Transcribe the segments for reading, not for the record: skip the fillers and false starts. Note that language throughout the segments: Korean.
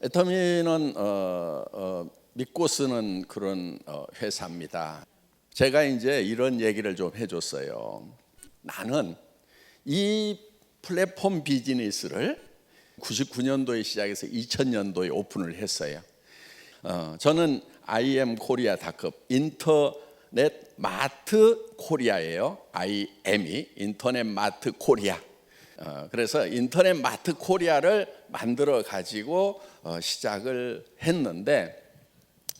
애터미는 믿고 쓰는 그런 회사입니다. 제가 이제 이런 얘기를 좀 해줬어요. 나는 이 플랫폼 비즈니스를 99년도에 시작해서 2000년도에 오픈을 했어요. 저는 IMKorea.com 인터넷 마트 코리아예요. IM이 인터넷 마트 코리아. 그래서 인터넷 마트 코리아를 만들어 가지고 시작을 했는데,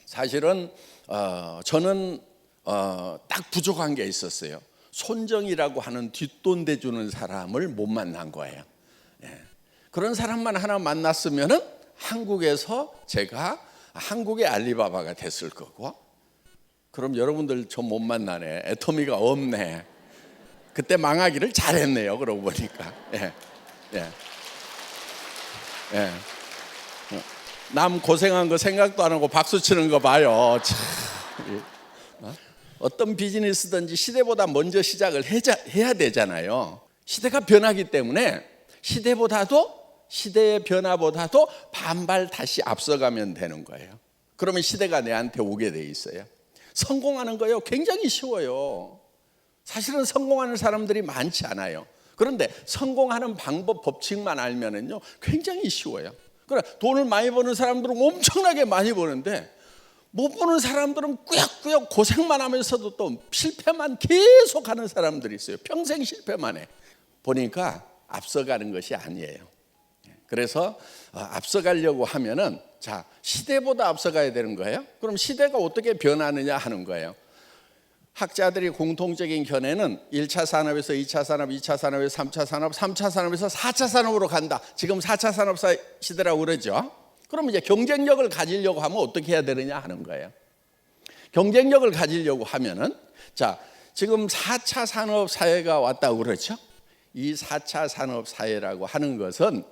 사실은 저는 딱 부족한 게 있었어요. 손정이라고 하는 뒷돈 대주는 사람을 못 만난 거예요. 그런 사람만 하나 만났으면은 한국에서 제가 한국의 알리바바가 됐을 거고, 그럼 여러분들 저 못 만나네, 애터미가 없네, 그때 망하기를 잘했네요. 그러고 보니까. 남 고생한 거 생각도 안 하고 박수 치는 거 봐요. 어떤 비즈니스든지 시대보다 먼저 시작을 해야 되잖아요. 시대가 변하기 때문에 시대의 변화보다도 반발 다시 앞서가면 되는 거예요. 그러면 시대가 내한테 오게 돼 있어요. 성공하는 거요 굉장히 쉬워요. 사실은 성공하는 사람들이 많지 않아요. 그런데 성공하는 방법, 법칙만 알면은요 굉장히 쉬워요. 그래, 돈을 많이 버는 사람들은 엄청나게 많이 버는데, 못 버는 사람들은 꾸역꾸역 고생만 하면서도 또 실패만 계속하는 사람들이 있어요. 평생 실패만 해. 보니까 앞서가는 것이 아니에요. 그래서 앞서가려고 하면은, 자, 시대보다 앞서가야 되는 거예요. 그럼 시대가 어떻게 변하느냐 하는 거예요. 학자들이 공통적인 견해는 1차 산업에서 2차 산업, 2차 산업에서 3차 산업, 3차 산업에서 4차 산업으로 간다. 지금 4차 산업 시대라고 그러죠. 그럼 이제 경쟁력을 가지려고 하면 어떻게 해야 되느냐 하는 거예요. 경쟁력을 가지려고 하면은, 자, 지금 4차 산업 사회가 왔다고 그러죠. 이 4차 산업 사회라고 하는 것은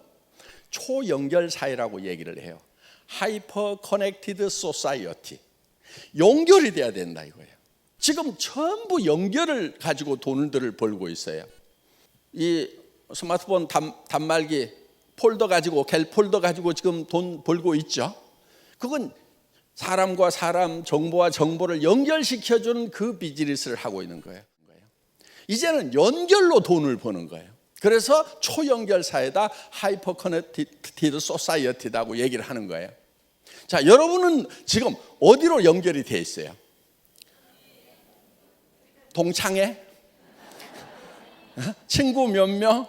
초연결 사회라고 얘기를 해요. 하이퍼 커넥티드 소사이어티. 연결이 돼야 된다 이거예요. 지금 전부 연결을 가지고 돈들을 벌고 있어요. 이 스마트폰 단말기 폴더 가지고, 갤 폴더 가지고 지금 돈 벌고 있죠. 그건 사람과 사람, 정보와 정보를 연결시켜주는 그 비즈니스를 하고 있는 거예요. 이제는 연결로 돈을 버는 거예요. 그래서 초연결 사회다, 하이퍼 커넥티드 소사이어티다고 얘기를 하는 거예요. 자, 여러분은 지금 어디로 연결이 돼 있어요? 동창회? 친구 몇 명?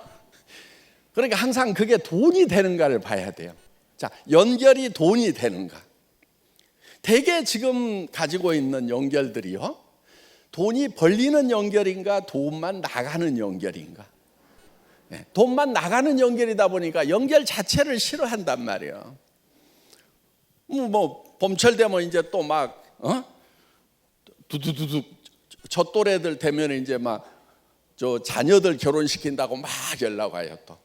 그러니까 항상 그게 돈이 되는가를 봐야 돼요. 자, 연결이 돈이 되는가? 대개 지금 가지고 있는 연결들이요, 돈이 벌리는 연결인가, 돈만 나가는 연결인가? 돈만 나가는 연결이다 보니까 연결 자체를 싫어한단 말이에요. 뭐 봄철 되면 이제 또 막 두두두두 저 또래들 되면 이제 막 저 자녀들 결혼시킨다고 막 연락 와요. 또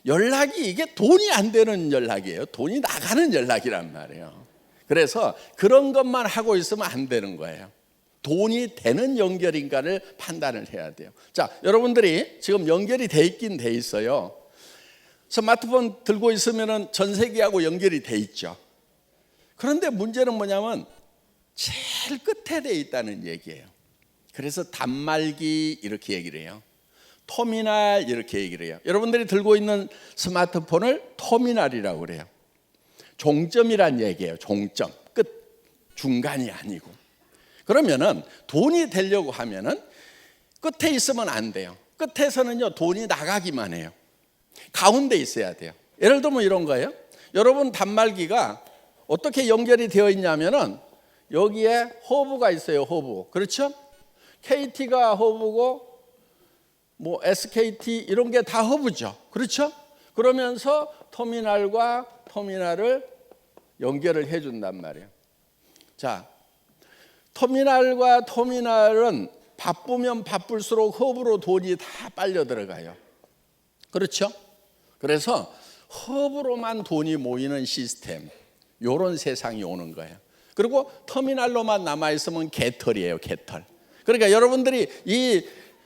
연락이 이게 돈이 안 되는 연락이에요. 돈이 나가는 연락이란 말이에요. 그래서 그런 것만 하고 있으면 안 되는 거예요. 돈이 되는 연결인가를 판단을 해야 돼요. 자, 여러분들이 지금 연결이 돼 있긴 돼 있어요. 스마트폰 들고 있으면 전 세계하고 연결이 돼 있죠. 그런데 문제는 뭐냐면 제일 끝에 돼 있다는 얘기예요. 그래서 단말기 이렇게 얘기를 해요. 터미널 이렇게 얘기를 해요. 여러분들이 들고 있는 스마트폰을 터미널이라고 그래요. 종점이란 얘기예요. 종점, 끝, 중간이 아니고. 그러면은 돈이 되려고 하면은 끝에 있으면 안 돼요. 끝에서는요 돈이 나가기만 해요. 가운데 있어야 돼요. 예를 들면 이런 거예요. 여러분 단말기가 어떻게 연결이 되어 있냐면은 여기에 허브가 있어요. 허브. 그렇죠? KT가 허브고 뭐 SKT 이런 게 다 허브죠. 그렇죠? 그러면서 터미널과 터미널을 연결을 해준단 말이에요. 자, 터미널과 터미널은 바쁘면 바쁠수록 허브로 돈이 다 빨려 들어가요. 그렇죠? 그래서 허브로만 돈이 모이는 시스템, 이런 세상이 오는 거예요. 그리고 터미널로만 남아있으면 개털이에요. 개털. 그러니까 여러분들이 이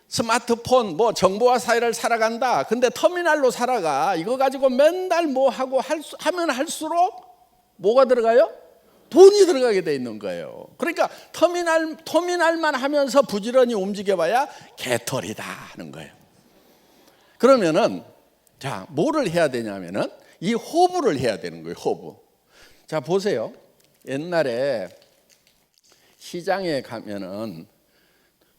스마트폰 뭐 정보화 사회를 살아간다, 근데 터미널로 살아가, 이거 가지고 맨날 뭐 하고 하면 할수록 뭐가 들어가요? 돈이 들어가게 돼 있는 거예요. 그러니까 터미널만 하면서 부지런히 움직여봐야 개털이다 하는 거예요. 그러면은 자, 뭐를 해야 되냐면은 이 호부를 해야 되는 거예요. 호부. 자, 보세요. 옛날에 시장에 가면은,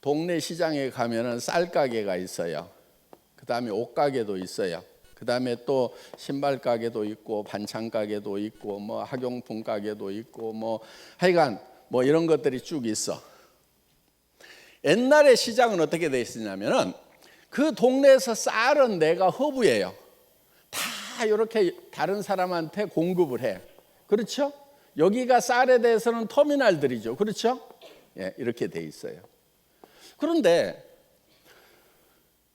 동네 시장에 가면은 쌀 가게가 있어요. 그 다음에 옷 가게도 있어요. 그 다음에 또 신발 가게도 있고 반찬 가게도 있고 뭐 학용품 가게도 있고 뭐 하여간 뭐 이런 것들이 쭉 있어. 옛날에 시장은 어떻게 돼 있었냐면은 그 동네에서 쌀은 내가 허브예요. 다 이렇게 다른 사람한테 공급을 해. 그렇죠? 여기가 쌀에 대해서는 터미널들이죠. 그렇죠? 예, 이렇게 돼 있어요. 그런데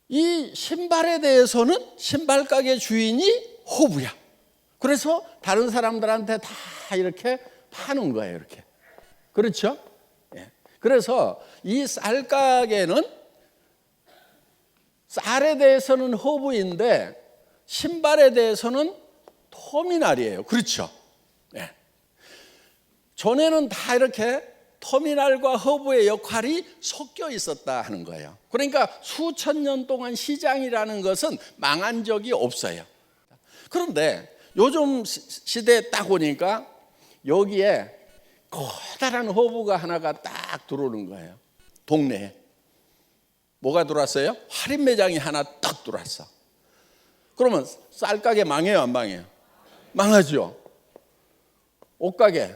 이 신발에 대해서는 신발 가게 주인이 호부야. 그래서 다른 사람들한테 다 이렇게 파는 거예요. 이렇게. 그렇죠? 예. 그래서 이 쌀 가게는 쌀에 대해서는 호부인데 신발에 대해서는 터미널이에요. 그렇죠? 예. 전에는 다 이렇게 터미널과 허브의 역할이 섞여 있었다 하는 거예요. 그러니까 수천 년 동안 시장이라는 것은 망한 적이 없어요. 그런데 요즘 시대에 딱 오니까 여기에 커다란 허브가 하나가 딱 들어오는 거예요. 동네에. 뭐가 들어왔어요? 할인 매장이 하나 딱 들어왔어. 그러면 쌀가게 망해요, 안 망해요? 망하죠. 옷가게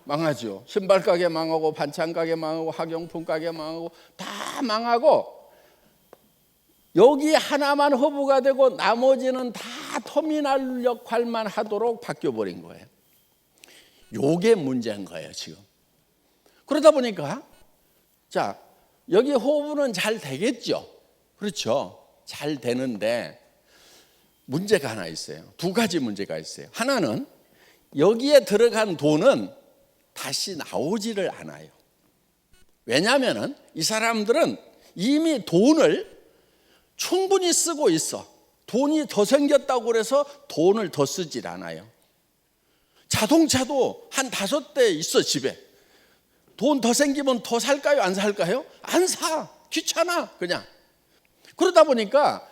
망하죠. 신발 가게 망하고 반찬 가게 망하고 학용품 가게 망하고 다 망하고 여기 하나만 허브가 되고 나머지는 다 터미널 역할만 하도록 바뀌어 버린 거예요. 요게 문제인 거예요, 지금. 그러다 보니까 자, 여기 허브는 잘 되겠죠. 그렇죠. 잘 되는데 문제가 하나 있어요. 두 가지 문제가 있어요. 하나는 여기에 들어간 돈은 다시 나오지를 않아요. 왜냐하면 이 사람들은 이미 돈을 충분히 쓰고 있어. 돈이 더 생겼다고 해서 돈을 더 쓰질 않아요. 자동차도 한 5대 있어, 집에. 돈 더 생기면 더 살까요? 안 살까요? 안 사. 귀찮아, 그냥. 그러다 보니까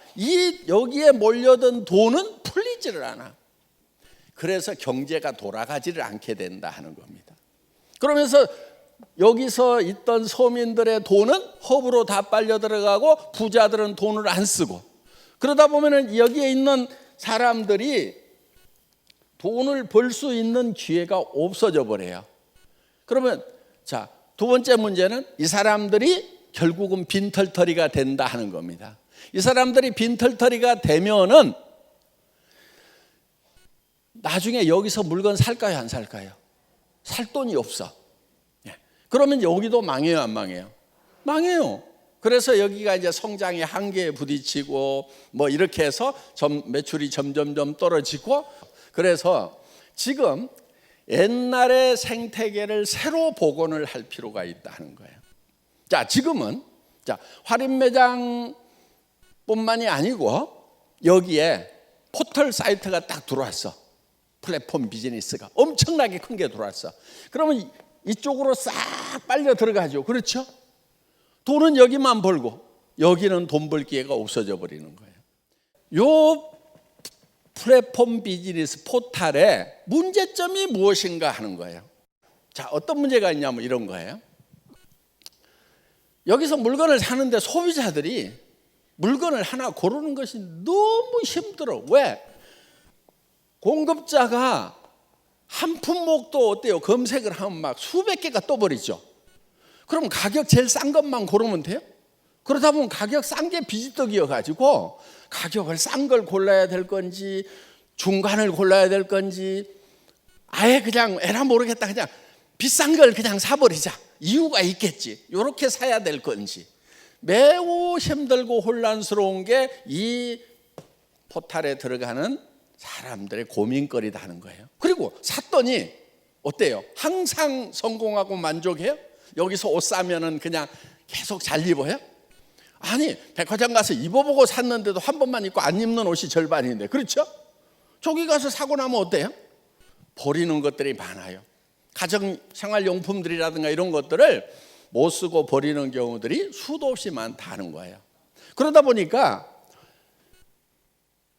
여기에 몰려든 돈은 풀리지를 않아. 그래서 경제가 돌아가지를 않게 된다 하는 겁니다. 그러면서 여기서 있던 서민들의 돈은 허브로 다 빨려 들어가고 부자들은 돈을 안 쓰고, 그러다 보면은 여기에 있는 사람들이 돈을 벌 수 있는 기회가 없어져 버려요. 그러면 자, 두 번째 문제는 이 사람들이 결국은 빈털터리가 된다 하는 겁니다. 이 사람들이 빈털터리가 되면은 나중에 여기서 물건 살까요, 안 살까요? 살 돈이 없어. 그러면 여기도 망해요, 안 망해요? 망해요. 그래서 여기가 이제 성장의 한계에 부딪히고 뭐 이렇게 해서 매출이 점점 떨어지고, 그래서 지금 옛날의 생태계를 새로 복원을 할 필요가 있다는 거예요. 자, 지금은 할인 매장뿐만이 아니고 여기에 포털 사이트가 딱 들어왔어. 플랫폼 비즈니스가 엄청나게 큰 게 들어왔어. 그러면 이쪽으로 싹 빨려 들어가죠. 그렇죠? 돈은 여기만 벌고 여기는 돈 벌 기회가 없어져 버리는 거예요. 요 플랫폼 비즈니스 포탈의 문제점이 무엇인가 하는 거예요. 자, 어떤 문제가 있냐면 이런 거예요. 여기서 물건을 사는데 소비자들이 물건을 하나 고르는 것이 너무 힘들어. 왜? 공급자가 한 품목도 어때요? 검색을 하면 막 수백 개가 떠버리죠. 그럼 가격 제일 싼 것만 고르면 돼요? 그러다 보면 가격 싼 게 비지떡이어가지고 가격을 싼 걸 골라야 될 건지 중간을 골라야 될 건지 아예 그냥 에라 모르겠다 그냥 비싼 걸 그냥 사버리자. 이유가 있겠지. 이렇게 사야 될 건지 매우 힘들고 혼란스러운 게 이 포탈에 들어가는 사람들의 고민거리다 하는 거예요. 그리고 샀더니 어때요? 항상 성공하고 만족해요? 여기서 옷 사면은 그냥 계속 잘 입어요? 아니, 백화점 가서 입어보고 샀는데도 한 번만 입고 안 입는 옷이 절반인데, 그렇죠? 저기 가서 사고 나면 어때요? 버리는 것들이 많아요. 가정 생활용품들이라든가 이런 것들을 못 쓰고 버리는 경우들이 수도 없이 많다는 거예요. 그러다 보니까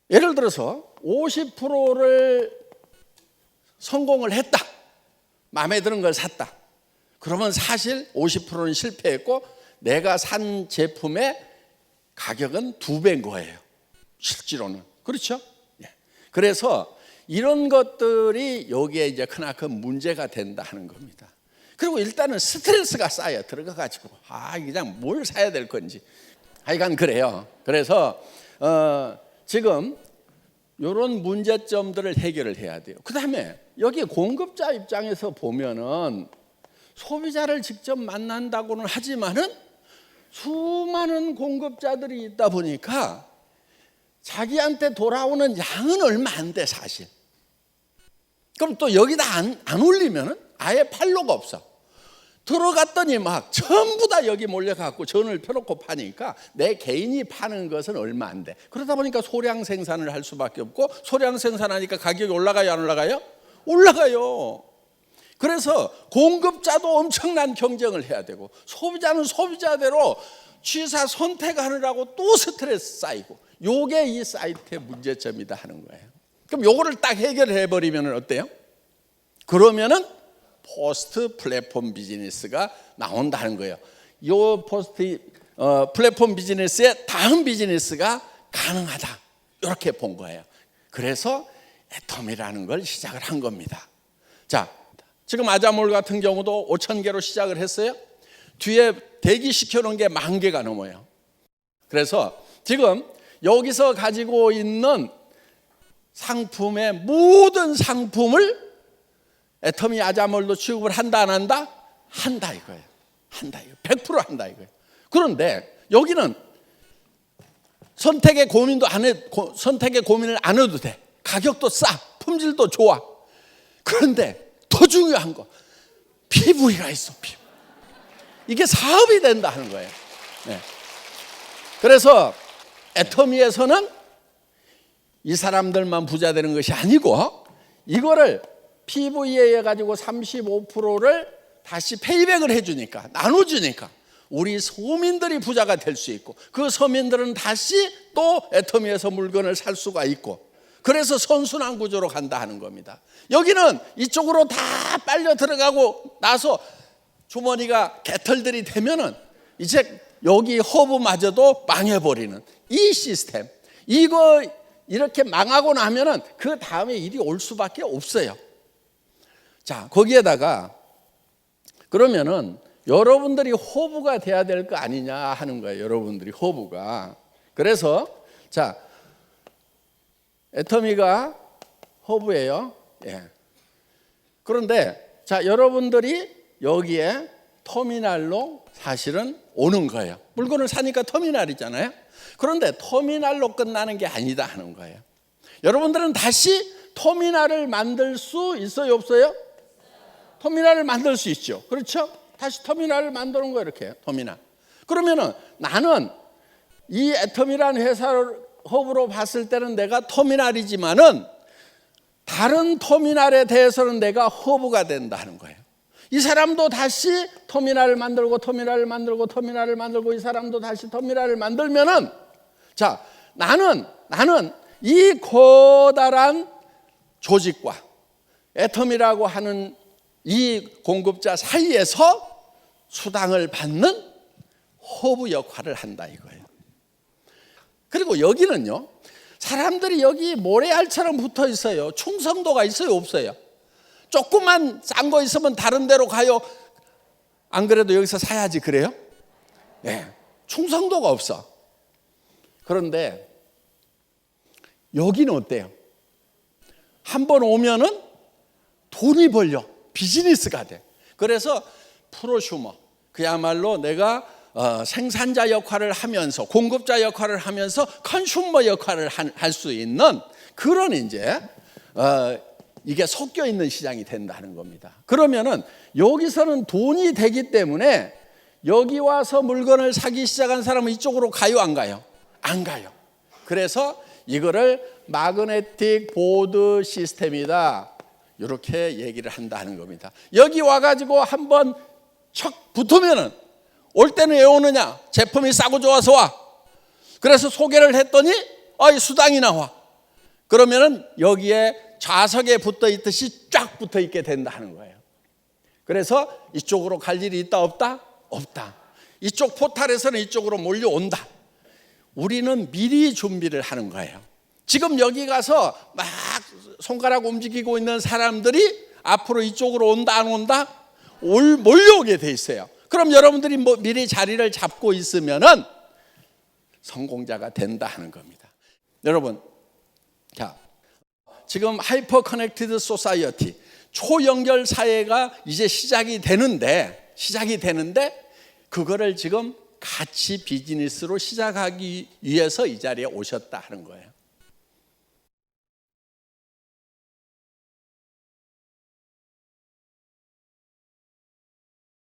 예를 들어서 50%를 성공을 했다. 마음에 드는 걸 샀다. 그러면 사실 50%는 실패했고 내가 산 제품의 가격은 2배인 거예요. 실제로는. 그렇죠? 그래서 이런 것들이 여기에 이제 크나큰 문제가 된다 하는 겁니다. 그리고 일단은 스트레스가 쌓여 들어가가지고 그냥 뭘 사야 될 건지 하여간 그래요. 그래서 지금 이런 문제점들을 해결을 해야 돼요. 그 다음에 여기 공급자 입장에서 보면은 소비자를 직접 만난다고는 하지만은 수많은 공급자들이 있다 보니까 자기한테 돌아오는 양은 얼마 안 돼 사실. 그럼 또 여기다 안 올리면은 아예 팔로가 없어. 들어갔더니 막 전부 다 여기 몰려갖고 전을 펴놓고 파니까 내 개인이 파는 것은 얼마 안 돼. 그러다 보니까 소량 생산을 할 수밖에 없고 소량 생산하니까 가격이 올라가요, 안 올라가요? 올라가요. 그래서 공급자도 엄청난 경쟁을 해야 되고 소비자는 소비자대로 취사 선택하느라고 또 스트레스 쌓이고 요게 이 사이트의 문제점이다 하는 거예요. 그럼 요거를 딱 해결해 버리면 어때요? 그러면은 포스트 플랫폼 비즈니스가 나온다는 거예요. 요 포스트 플랫폼 비즈니스의 다음 비즈니스가 가능하다. 이렇게 본 거예요. 그래서 애텀이라는 걸 시작을 한 겁니다. 자, 지금 아자몰 같은 경우도 5,000개로 시작을 했어요. 뒤에 대기시켜 놓은 게 10,000개가 넘어요. 그래서 지금 여기서 가지고 있는 상품의 모든 상품을 애터미 아자몰도 취급을 한다 안 한다? 한다 이거예요. 한다 이거. 100% 한다 이거예요. 그런데 여기는 선택의 고민을 안 해도 돼. 가격도 싸, 품질도 좋아. 그런데 더 중요한 거 PV가 있어. PV. 이게 사업이 된다 하는 거예요. 네. 그래서 애터미에서는 이 사람들만 부자 되는 것이 아니고 이거를 PV에 가지고 35%를 다시 페이백을 해주니까 나눠주니까 우리 서민들이 부자가 될 수 있고 그 서민들은 다시 또 애터미에서 물건을 살 수가 있고 그래서 선순환 구조로 간다 하는 겁니다. 여기는 이쪽으로 다 빨려 들어가고 나서 주머니가 개털들이 되면은 이제 여기 허브마저도 망해버리는 이 시스템. 이거 이렇게 망하고 나면은 그 다음에 일이 올 수밖에 없어요. 자, 거기에다가 그러면은 여러분들이 허브가 돼야 될 거 아니냐 하는 거예요. 여러분들이 허브가. 그래서 자, 애터미가 허브예요. 예. 그런데 자, 여러분들이 여기에 터미널로 사실은 오는 거예요. 물건을 사니까 터미널이잖아요. 그런데 터미널로 끝나는 게 아니다 하는 거예요. 여러분들은 다시 터미널을 만들 수 있어요, 없어요? 터미널을 만들 수 있죠. 그렇죠? 다시 터미널을 만드는 거예요, 이렇게. 터미널. 그러면은 나는 이 애텀이라는 회사를 허브로 봤을 때는 내가 터미널이지만은 다른 터미널에 대해서는 내가 허브가 된다 하는 거예요. 이 사람도 다시 터미널을 만들고 터미널을 만들고 터미널을 만들고 이 사람도 다시 터미널을 만들면은 자, 나는 이 커다란 조직과 애텀이라고 하는 이 공급자 사이에서 수당을 받는 허브 역할을 한다 이거예요. 그리고 여기는요, 사람들이 여기 모래알처럼 붙어 있어요. 충성도가 있어요, 없어요? 조금만 싼 거 있으면 다른 데로 가요. 안 그래도 여기서 사야지 그래요? 네, 충성도가 없어. 그런데 여기는 어때요? 한번 오면은 돈이 벌려. 비즈니스가 돼. 그래서 프로슈머, 그야말로 내가 생산자 역할을 하면서 공급자 역할을 하면서 컨슈머 역할을 할 수 있는 그런 이제 이게 섞여 있는 시장이 된다는 겁니다. 그러면은 여기서는 돈이 되기 때문에 여기 와서 물건을 사기 시작한 사람은 이쪽으로 가요, 안 가요? 안 가요. 그래서 이거를 마그네틱 보드 시스템이다. 이렇게 얘기를 한다는 겁니다. 여기 와가지고 한번 척 붙으면은 올 때는 왜 오느냐? 제품이 싸고 좋아서 와. 그래서 소개를 했더니 이 수당이 나와. 그러면은 여기에 좌석에 붙어 있듯이 쫙 붙어 있게 된다는 거예요. 그래서 이쪽으로 갈 일이 있다 없다? 없다. 이쪽 포탈에서는 이쪽으로 몰려온다. 우리는 미리 준비를 하는 거예요. 지금 여기 가서 막 손가락 움직이고 있는 사람들이 앞으로 이쪽으로 온다 안 온다? 몰려오게 돼 있어요. 그럼 여러분들이 미리 자리를 잡고 있으면은 성공자가 된다 하는 겁니다. 여러분, 자, 지금 하이퍼 커넥티드 소사이어티, 초연결 사회가 이제 시작이 되는데 그거를 지금 같이 비즈니스로 시작하기 위해서 이 자리에 오셨다 하는 거예요.